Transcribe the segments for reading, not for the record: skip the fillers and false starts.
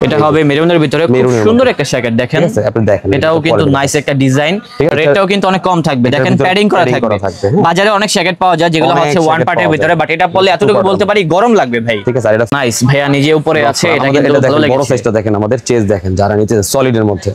এটা হবে মেরুনের ভিতরে খুব সুন্দর একটা জ্যাকেট দেখেন। ঠিক আছে, আপনি দেখেন এটাও কিন্তু নাইস একটা ডিজাইন, রেটটাও কিন্তু অনেক কম থাকবে। দেখেন প্যাডিং করা থাকবে। বাজারে অনেক জ্যাকেট পাওয়া যায় যেগুলো হচ্ছে ওয়ান পার্টের ভিতরে, বাট এটা পরলে এতটুকু বলতে পারি গরম লাগবে ভাই। ঠিক আছে, এটা নাইস ভাইয়া নিজে উপরে আছে, এটা কিন্তু ভালো লাগে। বড় সাইজটা দেখেন, আমাদের চেস্ট দেখেন, যারা নিচে সলিড এর মধ্যে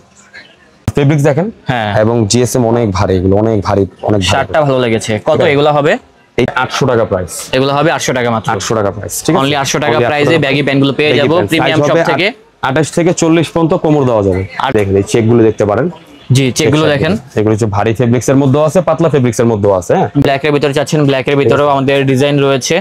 ফেব্রিক্স দেখেন। হ্যাঁ, এবং জিএসএম অনেক ভারী, এগুলো অনেক ভারী, অনেক ভারী। শার্টটা ভালো লেগেছে। কত এগুলো হবে? এই 800 টাকা প্রাইস। এগুলো হবে 800 টাকা মাত্র। 800 টাকা প্রাইস। ঠিক আছে, অনলি 800 টাকা প্রাইসে ব্যাগি প্যান্ট গুলো পেয়ে যাবো প্রিমিয়াম শপ থেকে। 28 থেকে 40 পর্যন্ত কোমর দেওয়া যাবে। আর দেখেন এই চেক গুলো দেখতে পারেন। জি, চেক গুলো দেখেন। এগুলো হচ্ছে ভারী ফেব্রিক্স এর মধ্যে আছে, পাতলা ফেব্রিক্স এর মধ্যে আছে। ব্ল্যাক এর ভিতরে চাচ্ছেন, ব্ল্যাক এর ভিতরেও আমাদের ডিজাইন রয়েছে।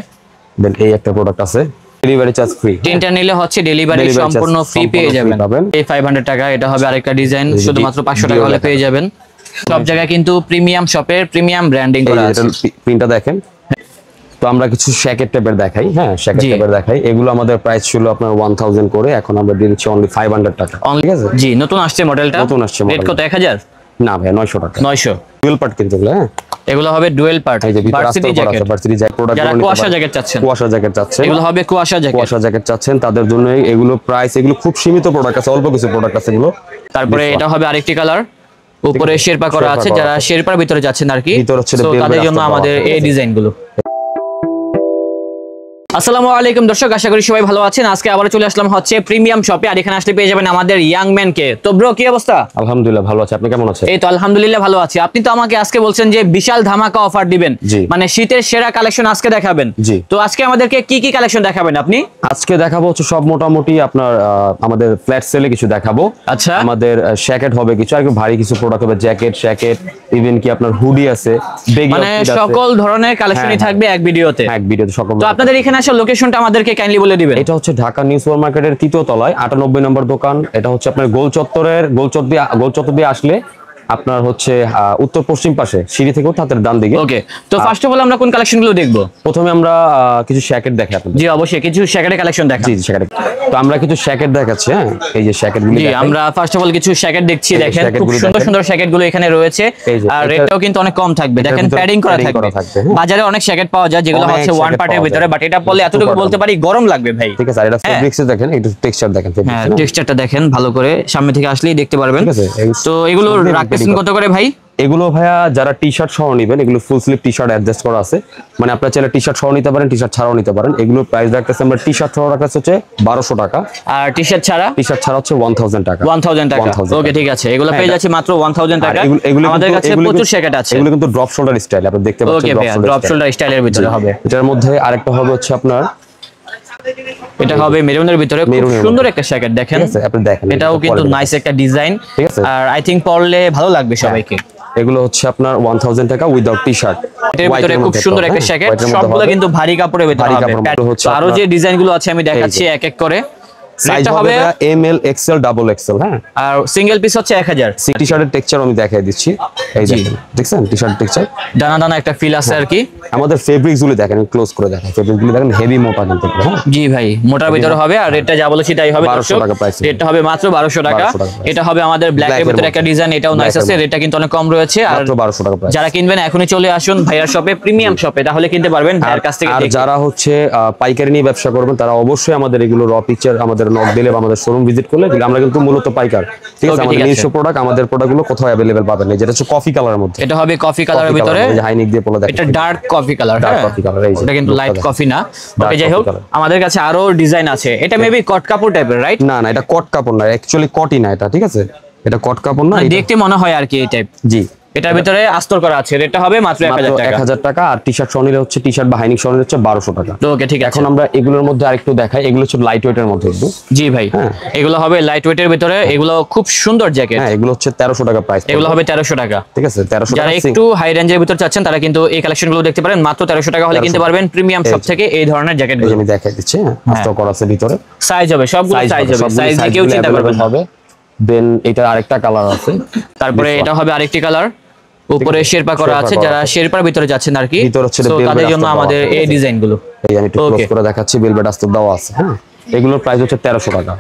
দেন এই একটা প্রোডাক্ট আছে, ডেলিভারি চার্জ ফ্রি। তিনটা নিলে হচ্ছে ডেলিভারি সম্পূর্ণ ফ্রি পেয়ে যাবেন। এই 500 টাকা। এটা হবে আরেকটা ডিজাইন, শুধুমাত্র 500 টাকা হলে পেয়ে যাবেন। সব জায়গায় কিন্তু প্রিমিয়াম শপের প্রিমিয়াম ব্র্যান্ডিং করা আছে। প্রিন্টটা দেখেন। তো আমরা কিছু শ্যাকেট টাইপের দেখাই। হ্যাঁ, শ্যাকেট টাইপের দেখাই। এগুলো আমাদের প্রাইস ছিল আপনার 1000 করে, এখন আমরা দিচ্ছি অনলি 500 টাকা। ঠিক আছে, জি, নতুন আসছে মডেলটা। নতুন আসছে রেট কত? 1000 না ভাই, 900 টাকা। 900। ডুয়াল পার্ট কিন্তু এগুলো। হ্যাঁ, এগুলো হবে dual part varsity jacket. Varsity jacket product. যারা কুয়াশা জ্যাকেট চাচ্ছেন, কুয়াশা জ্যাকেট চাচ্ছেন, এগুলো হবে কুয়াশা জ্যাকেট। কুয়াশা জ্যাকেট চাচ্ছেন তাদের জন্য এগুলো প্রাইস, এগুলো খুব সীমিত প্রোডাক্ট আছে, অল্প কিছু প্রোডাক্ট আছে এগুলো। তারপরে এটা হবে আরেকটি কালার, উপরে শেরপা করা আছে। যারা শেরপার ভিতরে যাচ্ছেন আর কি, তাদের জন্য আমাদের এই ডিজাইন গুলো। আসসালামু আলাইকুম দর্শক, আশা করি সবাই ভালো আছেন। আজকে আবার চলে আসলাম হচ্ছে প্রিমিয়াম শপে, আর এখানে আসলে পেয়ে যাবেন আমাদের ইয়াং ম্যান কে। তো ব্রো, কি অবস্থা? আলহামদুলিল্লাহ ভালো আছি, আপনি কেমন আছেন? এই তো আলহামদুলিল্লাহ ভালো আছি। আপনি তো আমাকে আজকে বলছেন যে বিশাল ধামাকা অফার দিবেন, মানে শীতের সেরা কালেকশন আজকে দেখাবেন। তো আজকে আমাদেরকে কি কি কালেকশন দেখাবেন আপনি? আজকে দেখাবো হচ্ছে সব মোটামুটি আপনার আমাদের ফ্ল্যাট সেলে কিছু দেখাবো। আচ্ছা, আমাদের জ্যাকেট হবে কিছু, আর ভারী কিছু প্রোডাক্ট হবে, জ্যাকেট, শ্যাকেট, ইভেন কি আপনার হুডি আছে, মানে সকল ধরনের কালেকশনই থাকবে এক ভিডিওতে। এক ভিডিওতে সকল। তো আপনাদের এখানে আসার লোকেশনটা আমাদেরকে কাইন্ডলি বলে দিবেন। এটা হচ্ছে ঢাকা নিউ সুপার মার্কেটের 3য় তলায় 98 নম্বর দোকান। এটা হচ্ছে আপনার গোল চত্বর দিয়ে আসলে আপনার হচ্ছে উত্তর পশ্চিম পাশে সিঁড়ি থেকে হাতের ডান দিকে। ওকে, তো ফার্স্ট অফ অল আমরা কোন কালেকশনগুলো দেখব? প্রথমে আমরা কিছু শ্যাকেট দেখাই আপনাদের। জি অবশ্যই, কিছু শ্যাকেটের কালেকশন দেখান। জি শ্যাকেট। তো আমরা কিছু শ্যাকেট দেখাচ্ছি। হ্যাঁ, এই যে শ্যাকেটগুলো জি, আমরা ফার্স্ট অফ অল কিছু শ্যাকেট দেখছি। দেখেন খুব সুন্দর সুন্দর শ্যাকেটগুলো এখানে রয়েছে, আর রেটটাও কিন্তু অনেক কম থাকবে। দেখেন প্যাডিং করা থাকবে। বাজারে অনেক শ্যাকেট পাওয়া যায় যেগুলো হচ্ছে ওয়ান পার্টের ভিতরে, বাট এটা পরলে এতটুকু বলতে পারি গরম লাগবে ভাই। ঠিক আছে, আর এটা ফেব্রিক্স দেখেন, একটু টেক্সচার দেখেন। হ্যাঁ, টেক্সচারটা দেখেন ভালো করে, সামনে থেকে আসলেই দেখতে পারবেন। তো এগুলো রাখতেছেন কত করে ভাই? এগুলো ভাইয়া যারা টি শার্ট সহ নেবেন, এগুলো full sleeve T shirt adjust করা আছে, মানে আপনারা চাইলে টি শার্ট সহ নিতে পারেন, টি শার্ট ছাড়াও নিতে পারেন। এগুলো প্রাইস রাখতেছে আমরা টি শার্ট সহ রাখতেছে হচ্ছে 1200 টাকা, আর টি শার্ট ছাড়া হচ্ছে 1000 টাকা। 1000 টাকা। ওকে ঠিক আছে, এগুলো পেয়ে যাচ্ছে মাত্র 1000 টাকা। আমাদের কাছে প্রচুর জ্যাকেট আছে। এগুলো কিন্তু ড্রপ শোল্ডার স্টাইল, আপনি দেখতে পাচ্ছেন। ওকে, ড্রপ শোল্ডার স্টাইলের ভিতরে হবে। এটার মধ্যে আরেকটা হবে হচ্ছে আপনার, এটা হবে মেরুনের ভিতরে খুব সুন্দর একটা জ্যাকেট দেখেন। ঠিক আছে, আপনি দেখেন। এটাও কিন্তু নাইস একটা ডিজাইন। ঠিক আছে, আর আই থিংক পরলে ভালো লাগবে সবাইকে। এগুলো হচ্ছে আপনার 1000 টাকা উইদাউট টি শার্ট। এর ভিতরে খুব সুন্দর একটা জ্যাকেট, সবগুলো কিন্তু ভারী কাপড়ের ভিতরে হবে। আরো যে ডিজাইনগুলো আছে আমি দেখাচ্ছি এক এক করে। সাইজ হবে M L XL double XL. হ্যাঁ, আর সিঙ্গেল পিস হচ্ছে 1000। টি শার্টের টেক্সচার আমি দেখাই দিচ্ছি। এই দেখেন, দেখছেন টি শার্ট টেক্সচার, দানা দানা একটা ফিল আছে আর কি। আমাদের ফেব্রিক্স গুলো দেখেন, ক্লোজ করে দেখেন, ফেব্রিক্স গুলো দেখেন হেভি মোটা কিন্তু। হ্যাঁ জি ভাই, মোটার ভিতরে হবে, আর রেটটা যা বলে সেটাই হবে। 1200 টাকা প্রাইস। রেটটা হবে মাত্র 1200 টাকা। এটা হবে আমাদের ব্ল্যাক এর ভিতরে একটা ডিজাইন, এটাও নাইস আছে, রেটটা কিন্তু অনেক কম রয়েছে। আর মাত্র 1200 টাকা প্রাইস। যারা কিনবেন এখনই চলে আসুন ভাইয়ার শপে, প্রিমিয়াম শপে, তাহলে কিনতে পারবেন ভাইয়ার কাছ থেকে। আর যারা হচ্ছে পাইকারি নিয়ে ব্যবসা করবেন, তারা অবশ্যই আমাদের এগুলো র পিকচার আমাদের নক দিলে বা আমাদের শোরুম ভিজিট করলে, আমরা কিন্তু মূলত পাইকার। ঠিক আছে, আমাদের নিজস্ব প্রোডাক্ট, আমাদের প্রোডাক্টগুলো কোথাও अवेलेबल পাবেন না। যেটা হচ্ছে কফি কালারের মধ্যে, এটা হবে কফি কালারের ভিতরে, এই যে হাইনিক দিয়ে পোলা দেখেন, এটা dark coffee colour. Dark coffee colour, এই যে এটা কিন্তু লাইট কফি না। ওকে, যাই হোক, আমাদের কাছে আরো ডিজাইন আছে। এটা মেবি কট কাপড় টাইপের, রাইট? না না, এটা কট কাপড় না, অ্যাকচুয়ালি কটই না এটা। ঠিক আছে, এটা কট কাপড় না, দেখতে মনে হয় আর কি এই টাইপ। জি, এটার ভিতরে আস্তর করা আছে। রেটটা হবে মাত্র 1000 টাকা। 1000 টাকা। আর টি শার্ট সহ নিলে হচ্ছে, টি শার্ট বা হাইনিক সহ নিলে হচ্ছে 1200 টাকা। ওকে ঠিক আছে, এখন আমরা এগুলোর মধ্যে আরেকটু দেখাই। এগুলো হচ্ছে লাইট ওয়েটের মধ্যে একটু। জি ভাই, এগুলো হবে লাইট ওয়েটের ভিতরে, এগুলো খুব সুন্দর জ্যাকেট। হ্যাঁ, এগুলো হচ্ছে 1300 টাকা প্রাইস। এগুলো হবে 1300 টাকা। ঠিক আছে, 1300 টাকা। যারা একটু হাই রেঞ্জের ভিতর চাচ্ছেন তারা কিন্তু এই কালেকশনগুলো দেখতে পারেন। মাত্র 1300 টাকা হলে কিনতে পারবেন প্রিমিয়াম শপ থেকে এই ধরনের জ্যাকেটগুলো। আমি দেখাই দিচ্ছি। আস্তর করা আছে ভিতরে, সাইজ হবে সবগুলো, সাইজ হবে, সাইজ কেউ চিন্তা করবেন হবে। দেন এটা আরেকটা কালার আছে। তারপরে এটা হবে আরেকটি কালার, উপরে শেরপা করা আছে। যারা শেরপার ভিতরে যাচ্ছেন আর কি, তো তাদের জন্য আমাদের এই ডিজাইনগুলো। এই আমি একটু ক্লোজ করে দেখাচ্ছি, বেলভেট আস্তর দেওয়া আছে। হ্যাঁ, এগুলোর প্রাইস হচ্ছে 1300 টাকা।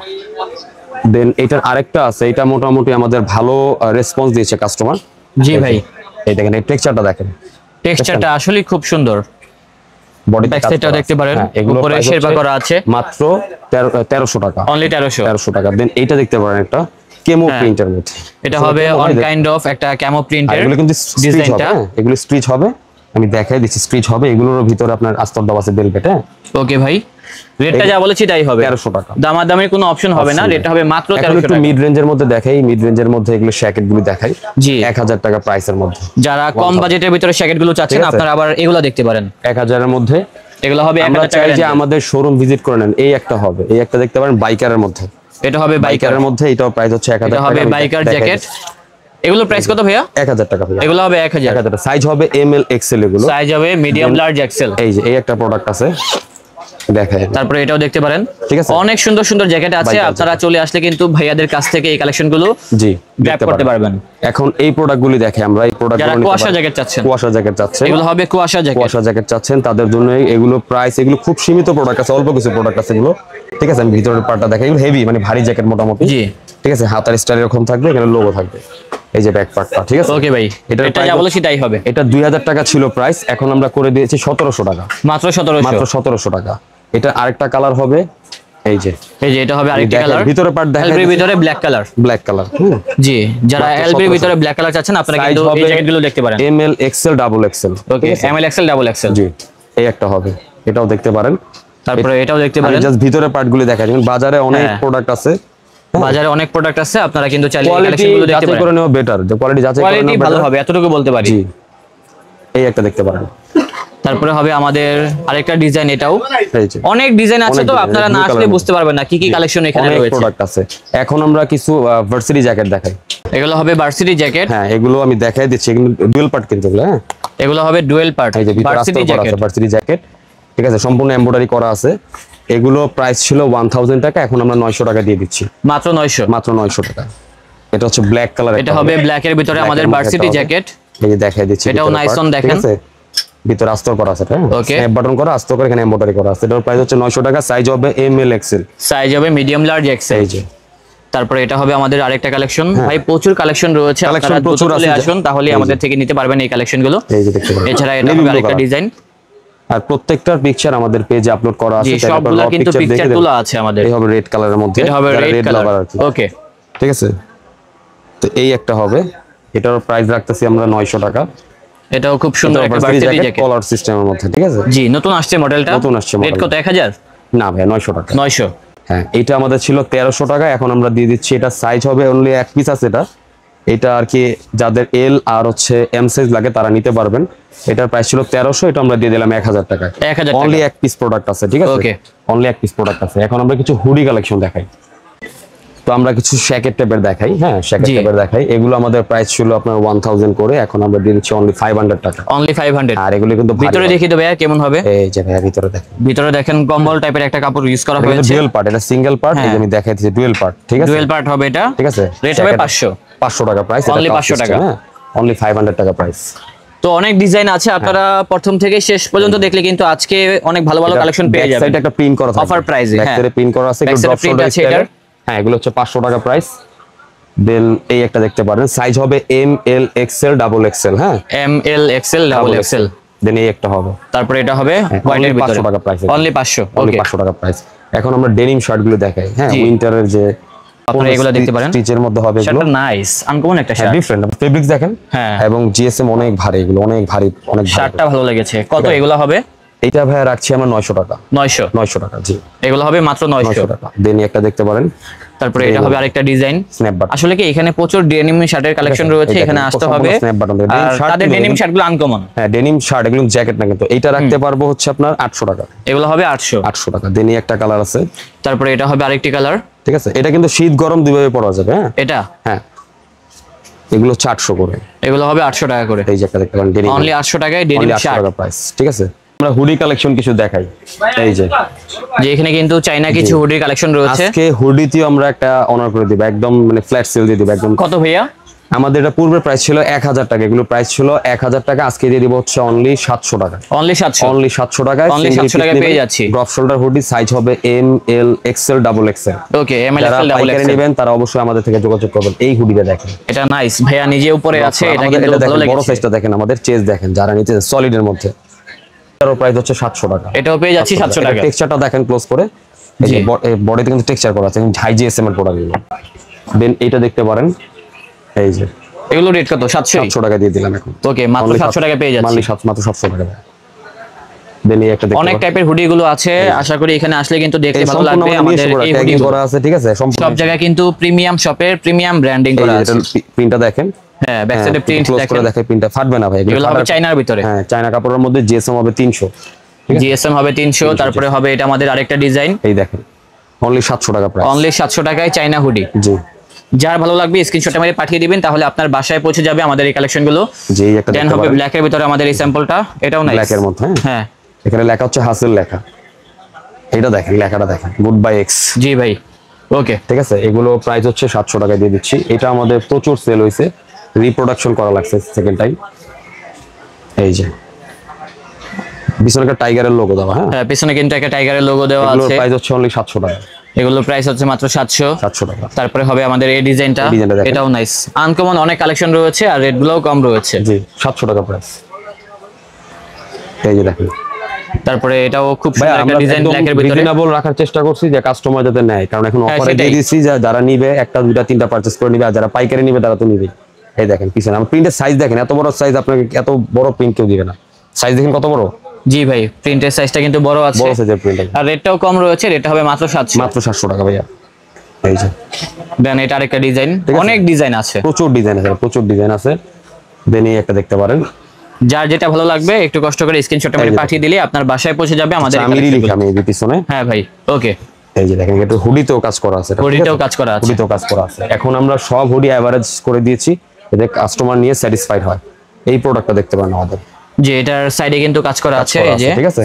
দেন এটার আরেকটা আছে, এটা মোটামুটি আমাদের ভালো রেসপন্স দিয়েছে কাস্টমার। জি ভাই, এই দেখেন, এই টেক্সচারটা দেখেন, টেক্সচারটা আসলে খুব সুন্দর। বডিতে ব্যাক সাইডটাও দেখতে পারেন, উপরে শেরপা করা আছে মাত্র 1300 টাকা, অনলি 1300 টাকা। দেন এইটা দেখতে পারেন একটা কেমো প্রিন্টের মধ্যে, এটা হবে অন কাইন্ড অফ একটা ক্যামো প্রিন্টের, এগুলো কিন্তু ডিজাইনটা, এগুলো স্টিচ হবে, আমি দেখাই দিচ্ছি স্টিচ হবে, এগুলোর ভিতরে আপনার আস্তর দেওয়া আছে বেলভেট। ওকে ভাই, রেটটা যা বলেছি তাই হবে, 1300 টাকা, দামাদামির কোনো অপশন হবে না, রেটটা হবে মাত্র 1300 টাকা। মিড রেঞ্জের মধ্যে দেখাই, মিড রেঞ্জের মধ্যে এগুলো শ্যাকেট গুলো দেখাই, জি 1000 টাকা প্রাইসের মধ্যে। যারা কম বাজেটের ভিতরে শ্যাকেট গুলো চাচ্ছেন আপনারা আবার এগুলো দেখতে পারেন 1000 এর মধ্যে, এগুলো হবে 1000 টাকা। চাই যে আমাদের শোরুম ভিজিট করে নেন, এই একটা হবে, এই একটা দেখতে পারেন বাইকারের মধ্যে, এটা হবে বাইকারের মধ্যে, এটাও প্রাইস হচ্ছে 1000 টাকা, এটা হবে বাইকার জ্যাকেট। এগুলো প্রাইস কত ভাইয়া? 1000 টাকা ভাইয়া, এগুলো হবে 1000 টাকা। সাইজ হবে এম এল এক্সেল, এগুলো সাইজ হবে মিডিয়াম লার্জ এক্সেল। এই যে এই একটা প্রোডাক্ট আছে দেখাই, তারপরে এটাও দেখতে পারেন, ঠিক আছে, অনেক সুন্দর সুন্দর জ্যাকেট আছে, আপনারা চলে আসলে কিন্তু ভাইয়াদের কাছ থেকে এই কালেকশন গুলো জি গ্র্যাব করতে পারবেন। এখন এই প্রোডাক্টগুলি দেখে আমরা, এই প্রোডাক্ট যারা কুয়াশা জ্যাকেট চাচ্ছেন, কুয়াশা জ্যাকেট চাচ্ছেন, এগুলো হবে কুয়াশা জ্যাকেট চাচ্ছেন তাদের জন্য এগুলো প্রাইস, এগুলো খুব সীমিত প্রোডাক্ট আছে, অল্প কিছু প্রোডাক্ট আছে এগুলো, ঠিক আছে। আমি ভিতরের পার্টটা দেখাই, এগুলো হেভি মানে ভারী জ্যাকেট মোটামুটি, জি ঠিক আছে, হাতার স্টাইল এরকম থাকবে, এখানে লোগো থাকবে, এই যে ব্যাক পার্টটা, ঠিক আছে। ওকে ভাই, এটা যা বলেছি তাই হবে। এটা 2000 টাকা ছিল প্রাইস, এখন আমরা করে দিয়েছি 1700 টাকা, মাত্র 1700 টাকা। এটা আরেকটা কালার হবে, এই যে এটা হবে আরেকটা কালার, ভিতরে পার্ট দেখাই, এলবির ভিতরে ব্ল্যাক কালার, জি যারা এলবির ভিতরে ব্ল্যাক কালার চাচ্ছেন আপনারা কিন্তু এই জ্যাকেটগুলো দেখতে পারেন, M L XL double XL, okay M L XL double XL, জি এই একটা হবে, এটাও দেখতে পারেন। তারপরে এটাও দেখতে পারেন, জাস্ট ভিতরে পার্টগুলো দেখা যায়, বাজারে অনেক প্রোডাক্ট আছে, বাজারে অনেক প্রোডাক্ট আছে, আপনারা কিন্তু চাইলে এই কালেকশনগুলো দেখতে পারেন, করে নেওয়া বেটার, যে কোয়ালিটি যাচাই করে নেওয়া ভালো হবে এতটুকু বলতে পারি। জি এই একটা দেখতে পারেন। তারপরে হবে আমাদের আরেকটা ডিজাইন, এটাও অনেক ডিজাইন আছে, তো আপনারা না আসলে বুঝতে পারবেন না কি কি কালেকশন এখানে রয়েছে, অনেক প্রোডাক্ট আছে। এখন আমরা কিছু ভার্সিটি জ্যাকেট দেখাই, এগুলো হবে ভার্সিটি জ্যাকেট, হ্যাঁ এগুলো আমি দেখাই দিচ্ছি, এগুলো ডুয়াল পার্ট কিন্তু, হ্যাঁ এগুলো হবে ডুয়াল পার্ট ভার্সিটি জ্যাকেট, ঠিক আছে, সম্পূর্ণ এমব্রয়ডারি করা আছে। এগুলো প্রাইস ছিল 1000 টাকা, এখন আমরা 900 টাকা দিয়ে দিচ্ছি, মাত্র 900 টাকা। এটা হচ্ছে ব্ল্যাক কালার, এটা হবে ব্ল্যাক এর ভিতরে আমাদের ভার্সিটি জ্যাকেট, এই যে দেখাই দিচ্ছি, এটাও নাইস অন দেখেন, ভিতরে আস্তর করা আছে, হ্যাঁ ওকে স্ন্যাপ বাটন করা, আস্তর করে এখানে এমব্রয়ডারি করা আছে। এটার প্রাইস হচ্ছে 900 টাকা, সাইজ হবে এম এল এক্সেল, সাইজ হবে মিডিয়াম লার্জ এক্সেল, এই যে। তারপরে এটা হবে আমাদের আরেকটা কালেকশন, ভাই প্রচুর কালেকশন রয়েছে, আপনারা প্রচুর আসুন তাহলে আমাদের থেকে নিতে পারবেন এই কালেকশন গুলো, এই যে দেখতে পারেন। এছাড়া এটা হবে আরেকটা ডিজাইন, আর প্রত্যেকটার পিকচার আমাদের পেজে আপলোড করা আছে, সবগুলো কিন্তু পিকচার তোলা আছে আমাদের। এই হবে রেড কালারের মধ্যে, এটা হবে রেড কালার, ওকে ঠিক আছে। তো এই একটা হবে, এটার প্রাইস রাখতেছি আমরা 900 টাকা। এটাও খুব সুন্দর একটা ভার্সিটি জ্যাকেট, কলার সিস্টেমের মধ্যে, ঠিক আছে। জি নতুন আসছে মডেলটা, নতুন আসছে মডেল। রেট কত? 1000 না ভাই 900 টাকা। 900, হ্যাঁ এটা আমাদের ছিল 1300 টাকা, এখন আমরা দিয়ে দিচ্ছি, এটা সাইজ হবে অনলি এক পিস আছে, এটা আর কি যাদের এল আর হচ্ছে এম সাইজ লাগে তারা নিতে পারবেন। এটার প্রাইস ছিল 1300, এটা আমরা দিয়ে দিলাম 1000 টাকা, অনলি এক পিস প্রোডাক্ট আছে, ঠিক আছে, ওকে অনলি এক পিস প্রোডাক্ট আছে। এখন আমরা কিছু হুডি কালেকশন দেখাই, তো আমরা কিছু শ্যাকেট টাইপের দেখাই, হ্যাঁ শ্যাকেট টাইপের দেখাই। এগুলো আমাদের প্রাইস ছিল আপনার 1000 করে, এখন আমরা দিয়ে দিচ্ছি অনলি 500 টাকা, অনলি 500। আর এগুলো কিন্তু ভিতরে দেখি তো ভাইয়া কেমন হবে, এই যে ভাইয়া ভিতরে দেখেন, ভিতরে দেখেন কম্বল টাইপের একটা কাপড় ইউজ করা হয়েছে, ডুয়াল পার্ট, এটা সিঙ্গেল পার্ট, এই যে আমি দেখাই দিচ্ছি ডুয়াল পার্ট, ঠিক আছে, ডুয়াল পার্ট হবে এটা, ঠিক আছে। রেট হবে 500 টাকা প্রাইস, অনলি 500 টাকা, হ্যাঁ অনলি 500 টাকা প্রাইস। তো অনেক ডিজাইন আছে, আপনারা প্রথম থেকে শেষ পর্যন্ত দেখলে কিন্তু আজকে অনেক ভালো ভালো কালেকশন পেয়ে যাবেন। সাইডে একটা প্রিন্ট করা থাকে অফার প্রাইসে, ব্যাক সাইডে প্রিন্ট করা আছে, একটু ড্রপ শোল্ডার স্টাইল, হ্যাঁ এগুলো হচ্ছে 500 টাকা প্রাইস। দেন এই একটা দেখতে পারেন, সাইজ হবে M L XL double XL, হ্যাঁ M L XL double XL. Then এই একটা হবে, তারপরে এটা হবে হোয়াইটের ভিতরে 500 টাকা প্রাইস, অনলি 500, ওকে 500 টাকা প্রাইস। এখন আমরা ডেনিম শার্ট গুলো দেখাই, হ্যাঁ উইন্টারের যে আপনারা এগুলো দেখতে পারেন, স্টিচের মধ্যে হবে, এগুলো শার্টটা নাইস আনকমন একটা শার্ট, ডিফারেন্ট ফেব্রিক্স দেখেন, হ্যাঁ এবং জিএসএম অনেক ভারী, এগুলো অনেক ভারী, অনেক ভারী, শার্টটা ভালো লেগেছে। কত এগুলো হবে? এইটা ভাই রাখছি আমরা 900 টাকা, 900 টাকা, জি এগুলো হবে মাত্র 900 টাকা। দেন একটা দেখতে পারেন, তারপরে এটা হবে আরেকটা ডিজাইন, স্ন্যাপ বাটন। আসলে কি এখানে প্রচুর ডেনিম শার্টের কালেকশন রয়েছে, এখানে আসতে হবে, আর তাদের ডেনিম শার্টগুলো আনকমন, হ্যাঁ ডেনিম শার্ট, এগুলো জ্যাকেট না কিন্তু, এইটা রাখতে পারবো হচ্ছে আপনার 800 টাকা, এগুলো হবে 800 টাকা। দেন একটা কালার আছে, তারপরে এটা হবে আরেকটি কালার, ঠিক আছে। এটা কিন্তু শীত গরম দুইভাবে পরা যাবে, হ্যাঁ এটা, হ্যাঁ এগুলো 800 করে, এগুলো হবে 800 টাকা করে, এই যে একটা দেখতে পারেন ডেনিম, অনলি 800 টাকায় ডেনিম শার্ট প্রাইস, ঠিক আছে। আমরা হুডি কালেকশন কিছু দেখাই, এই যে এখানে কিন্তু চাইনা কিছু হুডির কালেকশন রয়েছে। আজকে হুডিতেও আমরা একটা অনার করে দিব, একদম মানে ফ্ল্যাট সেল দিয়ে দিব একদম। কত ভাইয়া? আমাদের এটা পূর্বের প্রাইস ছিল 1000 টাকা, এগুলো প্রাইস ছিল 1000 টাকা, আজকে দিয়ে দিব হচ্ছে অনলি 700 টাকা, অনলি 700 টাকায়, অনলি 700 টাকায় পেয়ে যাচ্ছি। ড্রপ শোল্ডার হুডি, সাইজ হবে M L XL double XL, okay M L XL double XL নেবেন তারা অবশ্যই আমাদের থেকে যোগাযোগ করবেন। এই হুডিটা দেখেন, এটা নাইস ভাইয়া, নিজে উপরে আছে, এটা কিন্তু ভালো লেগেছে। বড় সাইজটা দেখেন, আমাদের চেজ দেখেন, যারা নিতে সলিড এর মধ্যে, এটার প্রাইস হচ্ছে 700 টাকা। এটাও পেয়ে যাচ্ছি 700 টাকা। টেক্সচারটা দেখেন ক্লোজ করে, এই যে বডিতে কিন্তু টেক্সচার করা আছে, হাই জিএসএম এর প্রোডাক্ট গুলো। দেন এটা দেখতে পারেন, এই যে এগুলো রেট কত? 700 টাকা দিয়ে দিলাম এখন। ওকে, মাত্র 700 টাকা পেয়ে যাচ্ছি। মাত্র 700 টাকা। দেন এই একটা দেখতে অনেক টাইপের হুডি গুলো আছে, আশা করি এখানে আসলে কিন্তু দেখতে ভালো লাগবে। আমাদের এই হুডি করা আছে, ঠিক আছে, সব জায়গায় কিন্তু প্রিমিয়াম শপের প্রিমিয়াম ব্র্যান্ডিং করা আছে। প্রিন্টটা দেখেন, হ্যাঁ ব্যাক সাইডে প্রিন্ট দেখেন, দেখেন প্রিন্টটা ফাটবে না ভাই। এগুলো হবে চায়নার ভিতরে। হ্যাঁ, চায়না কাপড়ের মধ্যে জিএসএম হবে 300, জিএসএম হবে 300। তারপরে হবে এটা আমাদের আরেকটা ডিজাইন, এই দেখেন অনলি 700 টাকা প্রাইস। অনলি 700 টাকায় চায়না হুডি। জি, যার ভালো লাগবে স্ক্রিনশটটা মেরে পাঠিয়ে দিবেন, তাহলে আপনার বাসায় পৌঁছে যাবে আমাদের এই কালেকশন গুলো। জি, একটা দেন হবে ব্ল্যাক এর ভিতরে আমাদের এই স্যাম্পলটা, এটাও নাইস, ব্ল্যাক এর মধ্যে। হ্যাঁ, এখানে লেখা হচ্ছে হাসেল লেখা, এটা দেখেন, লেখাটা দেখেন, গুড বাই এক্স। জি ভাই, ওকে, ঠিক আছে। এগুলো প্রাইস হচ্ছে 700 টাকায় দিয়ে দিচ্ছি। এটা আমাদের প্রচুর সেল হয়েছে, রিপ্রোডাকশন করা লাগছে সেকেন্ড টাইম। এই যে পিছনে একটা টাইগারের লোগো দেওয়া, হ্যাঁ পিছনে কিন্তু একটা টাইগারের লোগো দেওয়া আছে। এগুলোর প্রাইস হচ্ছে অনলি 700 টাকা। এগুলোর প্রাইস হচ্ছে মাত্র 700 টাকা। তারপরে হবে আমাদের এই ডিজাইনটা, এটাও নাইস, আনকমন অনেক কালেকশন রয়েছে আর রেট গুলোও কম রয়েছে। জি, 700 টাকা প্রাইস। এই যে দেখেন, তারপরে এটাও খুব সুন্দর একটা ডিজাইন ব্ল্যাকের ভিতরে। রিজনেবল রাখার চেষ্টা করছি যে কাস্টমার যাতে নেয়, কারণ এখন অফারে দিয়ে দিয়েছি, যারা নিবে একটা দুইটা তিনটা পারচেজ করে নিবে, আর যারা পাইকারি নিবে তারা তো নিবে। এই দেখেন পিছনে আমার প্রিন্টের সাইজ দেখেন, এত বড় সাইজ আপনাকে এত বড় প্রিন্ট কেউ দিবে না। সাইজ দেখেন কত বড়। জি ভাই, প্রিন্টের সাইজটা কিন্তু বড় আছে, বড় সাইজের প্রিন্ট, আর রেটটাও কম রয়েছে, রেটটা হবে মাত্র 700। মাত্র 700 টাকা ভাইয়া। এই যে দেন এটা আরেকটা ডিজাইন, অনেক ডিজাইন আছে, প্রচুর ডিজাইন আছে, প্রচুর ডিজাইন আছে। দেন এই একটা দেখতে পারেন, যার যেটা ভালো লাগবে একটু কষ্ট করে স্ক্রিনশটটা মেরে পাঠিয়ে দিলে আপনার বাসায় পৌঁছে যাবে আমাদের আমি লিখি, আমি এই পিছনে। হ্যাঁ ভাই, ওকে। এই যে দেখেন, এটা হুডিতেও কাজ করা আছে, হুডিতেও কাজ করা আছে, হুডিতেও কাজ করা আছে। এখন আমরা সব হুডি এভারেজ করে দিয়েছি, এতে কাস্টমার নিয়ে স্যাটিসফাইড হয়। এই প্রোডাক্টটা দেখতে পারেন আমাদের, যে এটার সাইডে কিন্তু কাজ করা আছে, এই যে ঠিক আছে,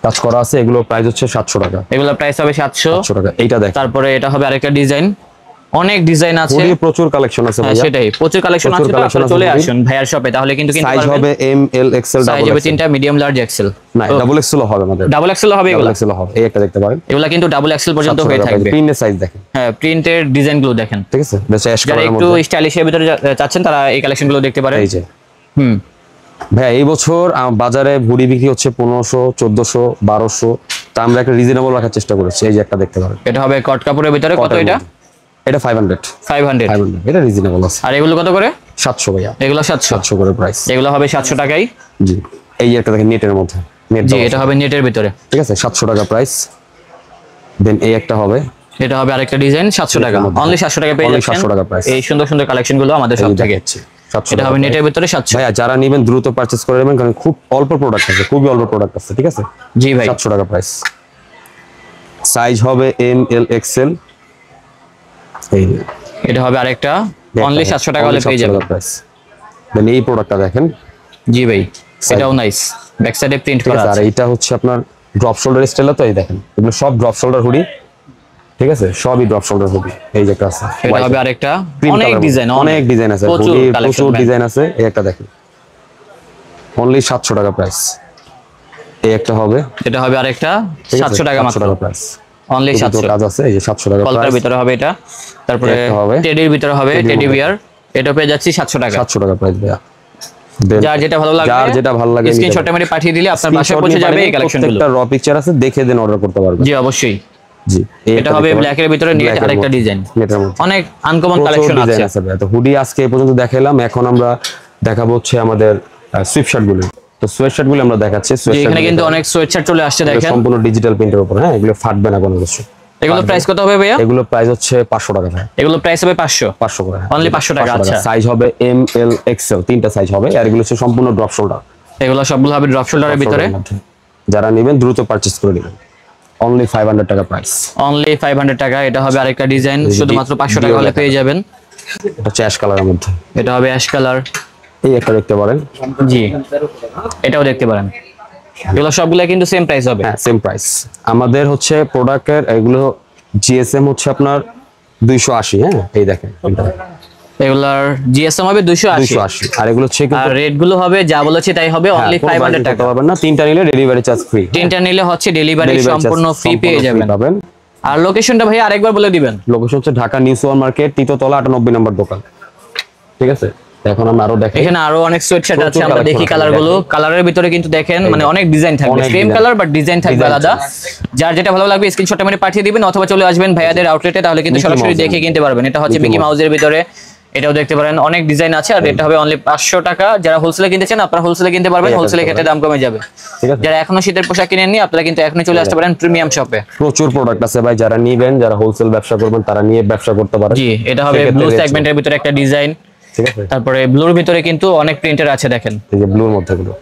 কাজ করা আছে। এগুলো প্রাইস হচ্ছে 700 টাকা। এগুলো প্রাইস হবে 700 টাকা। এইটা দেখেন, তারপরে এটা হবে আরেকটা ডিজাইন, অনেক ডিজাইন আছে, হুডি প্রচুর কালেকশন আছে ভাইয়া। সেটাই, প্রচুর কালেকশন আছে, তো আপনারা চলে আসুন ভাইয়ার শপে, তাহলে কিন্তু কিনতে পারবেন। সাইজ হবে এম এল এক্সেল, সাইজ হবে তিনটা, মিডিয়াম লার্জ এক্সেল, না ডাবল এক্সেল হবে আমাদের, ডাবল এক্সেল হবে, এগুলো এক্সেল হবে। এই একটা দেখতে পারেন, এগুলো কিন্তু ডাবল এক্সেল পর্যন্ত হয়ে থাকবে। প্রিন্টের সাইজ দেখেন, হ্যাঁ প্রিন্টের ডিজাইন গুলো দেখেন, ঠিক আছে। বেশ অ্যাশ যারা কালারের একটু মধ্যে, স্টাইলিশের ভিতরে চাচ্ছেন তারা এই কালেকশন গুলো দেখতে পারেন। এই যে ভাইয়া, এই বছর বাজারে হুডি বিক্রি হচ্ছে 1500, 1400, 1200, তা আমরা একটা রিজনেবল রাখার চেষ্টা করেছি। এই যে একটা দেখতে পারেন, এটা হবে কট কাপড়ের ভিতরে, কত এটা? এটা 500, এটা রিজনেবল আছে। আর এগুলো কত করে? 700 ভাইয়া। এগুলো 700 করে প্রাইস। এগুলো হবে 700 টাকায়। জি, এই একটা দেখেন নেটের মধ্যে, নেট, জি এটা হবে নেটের ভিতরে, ঠিক আছে, 700 টাকা প্রাইস। দেন এই একটা হবে, এটা হবে আরেকটা ডিজাইন, 700 টাকা, অনলি 700 টাকা পেয়ে যাচ্ছেন। 700 টাকা প্রাইস। এই সুন্দর সুন্দর কালেকশন গুলো আমাদের সব থেকে, এটা হবে নেটের ভিতরে 700। ভাইয়া যারা নেবেন দ্রুত পারচেজ করে নেবেন, কারণ খুব অল্প প্রোডাক্ট আছে, খুবই অল্প প্রোডাক্ট আছে, ঠিক আছে। জি ভাই, 700 টাকা প্রাইস। সাইজ হবে এম এল এক্সেল। এই এটা হবে আরেকটা, অনলি 700 টাকা হলে পেয়ে যাবেন। দেন এই প্রোডাক্টটা দেখেন, জি ভাই, এটাও নাইস, ব্যাক সাইডে প্রিন্ট করা আর আছে। এইটা হচ্ছে আপনার ড্রপ শোল্ডার স্টাইল, তো এই দেখেন এগুলো সব ড্রপ শোল্ডার হুডি, ঠিক আছে, সবই ড্রপ শোল্ডার হুডি। এই যে একটা আছে, এটা হবে আরেকটা, অনেক ডিজাইন, অনেক ডিজাইন আছে, প্রচুর ডিজাইন আছে। এই একটা দেখেন, অনলি 700 টাকা প্রাইস। এই একটা হবে, এটা হবে আরেকটা, 700 টাকা মাত্র প্রাইস, অনলি 700 কাজ আছে। এই যে 700 টাকা কলকার প্রাইস। ভিতরে হবে এটা, তারপরে টেডির ভিতরে হবে, টেডি বিয়ার, এটা পেয়ে যাচ্ছি 700 টাকা। 700 টাকা প্রাইস ভাইয়া। যার যেটা ভালো লাগবে স্ক্রিনশটটা মেরে পাঠিয়ে দিলে আপনার বাসায় পৌঁছে যাবে এই কালেকশনগুলো। একটা র পিকচার আছে, দেখে দেন অর্ডার করতে পারবেন। জি অবশ্যই। জি, এটা হবে ব্ল্যাক এর ভিতরে নেট, আরেকটা ডিজাইন, নেটের মধ্যে অনেক আনকমন কালেকশন আছে। তো হুডি আজকে এই পর্যন্ত দেখাইলাম, এখন আমরা দেখাবো হচ্ছে আমাদের সুইপশার্ট গুলো। তো সোয়েটশার্ট গুলো আমরা দেখাচ্ছি। এখানে কিন্তু অনেক সোয়েটশার্ট চলে আসছে দেখেন, সম্পূর্ণ ডিজিটাল প্রিন্টের উপর। হ্যাঁ, এগুলো ফাটবে না কোনো কিছু। এগুলো প্রাইস কত হবে ভাইয়া? এগুলো প্রাইস হচ্ছে 500 টাকা ভাই। এগুলো প্রাইস হবে 500 করে, অনলি 500 টাকা। আচ্ছা, সাইজ হবে এম এল এক্সেল, তিনটা সাইজ হবে, আর এগুলো হচ্ছে সম্পূর্ণ ড্রপ শোল্ডার। এগুলো সবগুলো হবে ড্রপ শোল্ডারের ভিতরে। যারা নেবেন দ্রুত পারচেজ করে নেবেন, অনলি 500 টাকা প্রাইস, অনলি 500 টাকা। এটা হবে আরেকটা ডিজাইন, শুধুমাত্র 500 টাকা হলে পেয়ে যাবেন। এটা হচ্ছে অ্যাশ কালারের মধ্যে, এটা হবে অ্যাশ কালার। এই একটা দেখতে পারেন, জি এটাও দেখতে পারেন। এগুলো সবগুলো কিন্তু সেম প্রাইস হবে। হ্যাঁ, সেম প্রাইস। আমাদের হচ্ছে প্রোডাক্টের এগুলো জিএসএম হচ্ছে আপনার 280। হ্যাঁ, এই দেখেন এগুলার জিএসএম হবে 280, আর এগুলো হচ্ছে আর রেট গুলো হবে যা বলেছি তাই হবে, অনলি 500 টাকা পাবেন না। তিনটা নিলে ডেলিভারি চার্জ ফ্রি, তিনটা নিলে হচ্ছে ডেলিভারি সম্পূর্ণ ফ্রি পেয়ে যাবেন। আর লোকেশনটা ভাই আরেকবার বলে দিবেন। লোকেশন হচ্ছে ঢাকা নিউ সুপার মার্কেট, তৃতীয় তলা, 98 নম্বর দোকান, ঠিক আছে। এখন আমরা আরো দেখেন, এখানে আরো অনেক সোয়েটশার্ট আছে, আমরা দেখি কালারগুলো। কালারের ভিতরে কিন্তু দেখেন মানে অনেক ডিজাইন থাকবে, সেম কালার বাট ডিজাইন থাকবে আলাদা। যার যেটা ভালো লাগবে স্ক্রিনশটটা মেরে পাঠিয়ে দিবেন, অথবা চলে আসবেন ভাইয়াদের আউটলেটে, তাহলে কিন্তু সরাসরি দেখে কিনতে পারবেন। এটা হচ্ছে মিকি মাউসের ভিতরে, এটাও দেখতে পারেন, অনেক ডিজাইন আছে। আর এটা হবে অনলি 500 টাকা। যারা হোলসেলে কিনতে চান আপনারা হোলসেলে কিনতে পারবেন, হোলসেলে ক্ষেত্রে দাম কমে যাবে। যারা এখনো শীতের পোশাক কিনেননি আপনারা কিন্তু এখনই চলে আসতে পারেন প্রিমিয়াম শপে। প্রচুর প্রোডাক্ট আছে ভাই, যারা নিবেন, যারা হোলসেল ব্যবসা করবেন তারা নিয়ে ব্যবসা করতে পারেন। জি, এটা হবে ব্লু সেগমেন্টের ভিতরে একটা ডিজাইন, ঠিক আছে। তারপরে ব্লুর ভিতরে কিন্তু অনেক প্রিন্টার আছে দেখেন, এই যে ব্লুর মধ্যে গুলো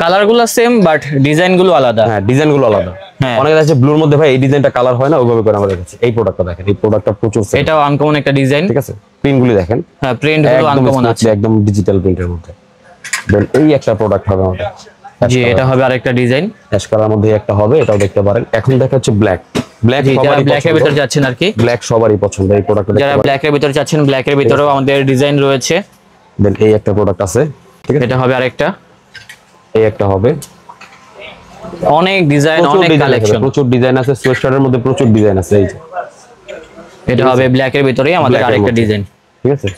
কালারগুলো সেম বাট ডিজাইনগুলো আলাদা। হ্যাঁ, ডিজাইনগুলো আলাদা। অনেক আছে ব্লুর মধ্যে ভাই এই ডিজাইনটা কালার হয় না, ওইভাবে করে আমাদের কাছে। এই প্রোডাক্টটা দেখেন, এই প্রোডাক্টটা প্রচুর সেল। এটাও আনকমন একটা ডিজাইন, ঠিক আছে। প্রিন্টগুলো দেখেন, হ্যাঁ প্রিন্টগুলো আনকমন আছে, একদম ডিজিটাল প্রিন্টের মধ্যে। দেন এই একটা প্রোডাক্ট হবে আমাদের। জি, এটা হবে আরেকটা ডিজাইন, অ্যাশ কালার মধ্যে একটা হবে, এটাও দেখতে পারেন। এখন দেখা হচ্ছে ব্ল্যাক। ব্ল্যাক সবারই ব্ল্যাক এর ভিতরে যাচ্ছেন আর কি, ব্ল্যাক সবারই পছন্দ। এই প্রোডাক্টটা যারা ব্ল্যাক এর ভিতরে যাচ্ছেন, ব্ল্যাক এর ভিতরেও আমাদের ডিজাইন রয়েছে। দেন এই একটা প্রোডাক্ট আছে, ঠিক আছে। এটা হবে আরেকটা, এই একটা হবে। অনেক ডিজাইন, অনেক কালেকশন, প্রচুর ডিজাইন আছে। সোয়েটারের মধ্যে প্রচুর ডিজাইন আছে। এই যে এটা হবে ব্ল্যাক এর ভিতরে আমাদের আরেকটা ডিজাইন, ঠিক আছে।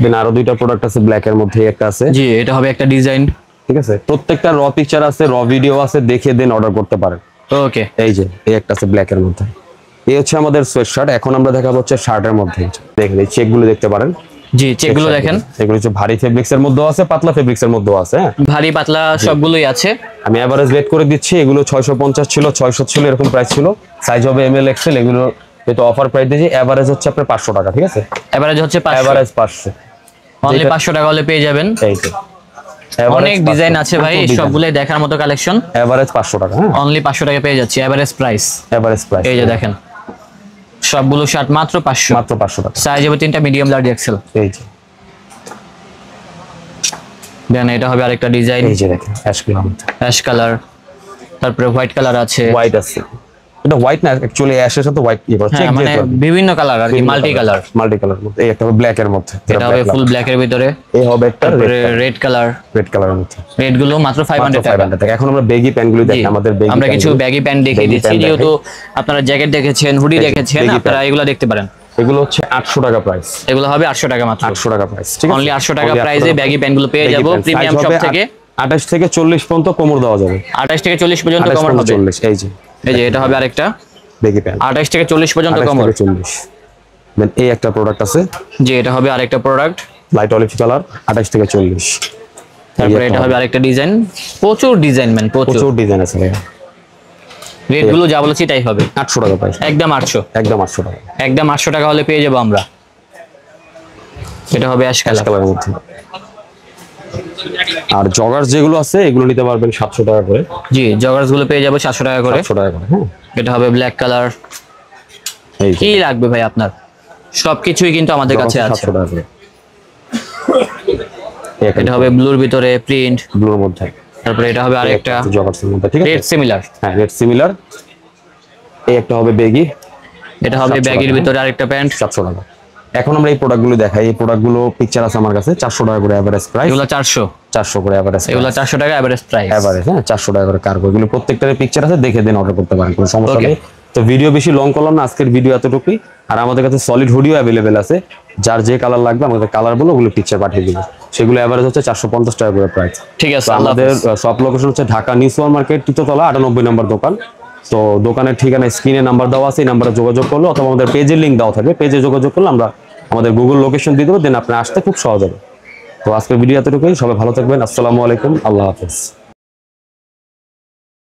দেন আরো দুইটা প্রোডাক্ট আছে, ব্ল্যাক এর মধ্যে একটা আছে। জি, এটা হবে একটা ডিজাইন, ঠিক আছে। প্রত্যেকটা র পিকচার আছে, র ভিডিও আছে, দেখে দেন অর্ডার করতে পারেন। ওকে। এই যে এই একটা আছে ব্ল্যাক এর মধ্যে। এই হচ্ছে আমাদের সোয়েটশার্ট। এখন আমরা দেখাবো হচ্ছে শার্টের মধ্যে। দেখেন এই চেকগুলো দেখতে পারেন। জি, চেকগুলো দেখেন, এগুলো হচ্ছে ভারী ফেব্রিক্স এর মধ্যেও আছে, পাতলা ফেব্রিক্স এর মধ্যেও আছে। হ্যাঁ, ভারী পাতলা সবগুলোই আছে। আমি এভারেজ রেট করে দিচ্ছি। এগুলো 650 ছিল, 600 ছিল, এরকম প্রাইস ছিল। সাইজ হবে এমএল এক্সেল। এগুলো যেটা অফার প্রাইস দিয়েছি, এভারেজ হচ্ছে আপনার 500 টাকা, ঠিক আছে। এভারেজ হচ্ছে 500, এভারেজ 500, অনলি 500 টাকা হলে পেয়ে যাবেন। এই তো অনেক ডিজাইন আছে ভাই, সবগুলাই দেখার মতো কালেকশন। এভারেজ 500 টাকা। হ্যাঁ, অনলি 500 টাকা পেয়ে যাচ্ছে এভারেজ প্রাইস। এভারেজ প্রাইস এই যে দেখেন, সবগুলো শার্ট মাত্র 500, মাত্র 500 টাকা। সাইজ হবে 3টা, মিডিয়াম, লার্জ, এক্সেল। এই যে দেন এটা হবে আরেকটা ডিজাইন, এই যে দেখেন অ্যাশ কালার, অ্যাশ কালার, তারপরে হোয়াইট কালার আছে, হোয়াইট আছে। এটা হোয়াইট না, অ্যাকচুয়ালি অ্যাশের সাথে হোয়াইট কি বলে, চেক মানে বিভিন্ন কালার আর কি, মাল্টি কালার। মাল্টি কালার মধ্যে। এই একটা হবে ব্ল্যাক এর মধ্যে, এটা হবে ফুল ব্ল্যাক এর ভিতরে। এই হবে একটা রেড কালার, রেড কালারের মধ্যে। রেড গুলো মাত্র 500 টাকা। এখন আমরা বেগি প্যান্ট গুলো দেখি, আমাদের বেগি আমরা কিছু ব্যাগি প্যান্ট দেখিয়ে দিচ্ছি, যেহেতু আপনারা জ্যাকেট দেখেছেন, হুডি দেখেছেন, আপনারা এগুলো দেখতে পারেন। এগুলো হচ্ছে 800 টাকা প্রাইস। এগুলো হবে 800 টাকা মাত্র, 800 টাকা প্রাইস, ঠিক আছে। অনলি 800 টাকা প্রাইসে ব্যাগি প্যান্ট গুলো পেয়ে যাবো প্রিমিয়াম শপ থেকে। 28 থেকে 40 পর্যন্ত কোমর দেওয়া যাবে, 28 থেকে 40 পর্যন্ত কোমর হবে। 40, এই যে এটা হবে আরেকটা বেগি প্যান্ট, 28 থেকে 40 পর্যন্ত কোমর। 40। দেন এই একটা প্রোডাক্ট আছে, জি, এটা হবে আরেকটা প্রোডাক্ট, লাইট অলিভ কালার, 28 থেকে 40। তারপরে এটা হবে আরেকটা ডিজাইন, প্রচুর ডিজাইন, প্রচুর ডিজাইন আছে। রেট গুলো যা বলেছি তাই হবে। 800 টাকা প্রাইস, একদম 800, একদম 800 টাকা, একদম 800 টাকা হলে পেয়ে যাবো আমরা। এটা হবে অ্যাশ কালারের মধ্যে। আর জগার্স যেগুলো আছে এগুলো নিতে পারবেন 700 টাকা করে। জি, জগার্স গুলো পেয়ে যাবো 700 টাকা করে। 700 টাকা করে। হ্যাঁ, এটা হবে ব্ল্যাক কালার। কি লাগবে ভাই আপনার, সবকিছুই কিন্তু আমাদের কাছে আছে। 700 টাকা করে। এটা হবে ব্লুর ভিতরে প্রিন্ট, ব্লুর মধ্যে। তারপরে এটা হবে আরেকটা জগার্সের মধ্যে, ঠিক আছে, রেড সিমিলার। হ্যাঁ, রেড সিমিলার। এই একটা হবে বেগি, এটা হবে ব্যাগের ভিতরে আরেকটা প্যান্ট, 700 টাকা। এখন আমরা এই প্রোডাক্টগুলো দেখাই। এই প্রোডাক্টগুলো পিকচার আছে আমার কাছে, 400 টাকা করে এভারেজ প্রাইস। এগুলো 400 করে এভারেজ, এগুলো 400 টাকা এভারেজ প্রাইস। এভারেজ, হ্যাঁ, 400 টাকা করে কার্গো। এগুলো প্রত্যেকটার পিকচার আছে, দেখে দেন অর্ডার করতে পারেন, কোনো সমস্যা নেই। তো ভিডিও বেশি লং করলাম না, আজকের ভিডিও এতটুকুই। আর আমাদের কাছে সলিড হুডিও অ্যাভেলেবেল আছে, যার যে কালার লাগবে আমাদের কালার বলে ওগুলো পিকচার পাঠিয়ে দিব। সেগুলো এভারেজ হচ্ছে 450 টাকা করে প্রাইস। ঠিক আছে। আমাদের সব লোকেশন হচ্ছে ঢাকা নিউ সুপার মার্কেট, তৃতীয়তলা, 98 নম্বর দোকান। তো দোকানের ঠিকানা স্ক্রিনে নাম্বার দেওয়া আছে, এই নাম্বারে যোগাযোগ করলে অথবা আমাদের পেজের লিঙ্ক দেওয়া থাকবে, পেজে যোগাযোগ করলে আমরা আমাদের গুগল লোকেশন দিয়ে দেবো, দেন আপনি আসতে খুব সহজ হবে। তো আজকের ভিডিও এতটুকুই। সবাই ভালো থাকবেন। আসসালামু আলাইকুম, আল্লাহ হাফেজ।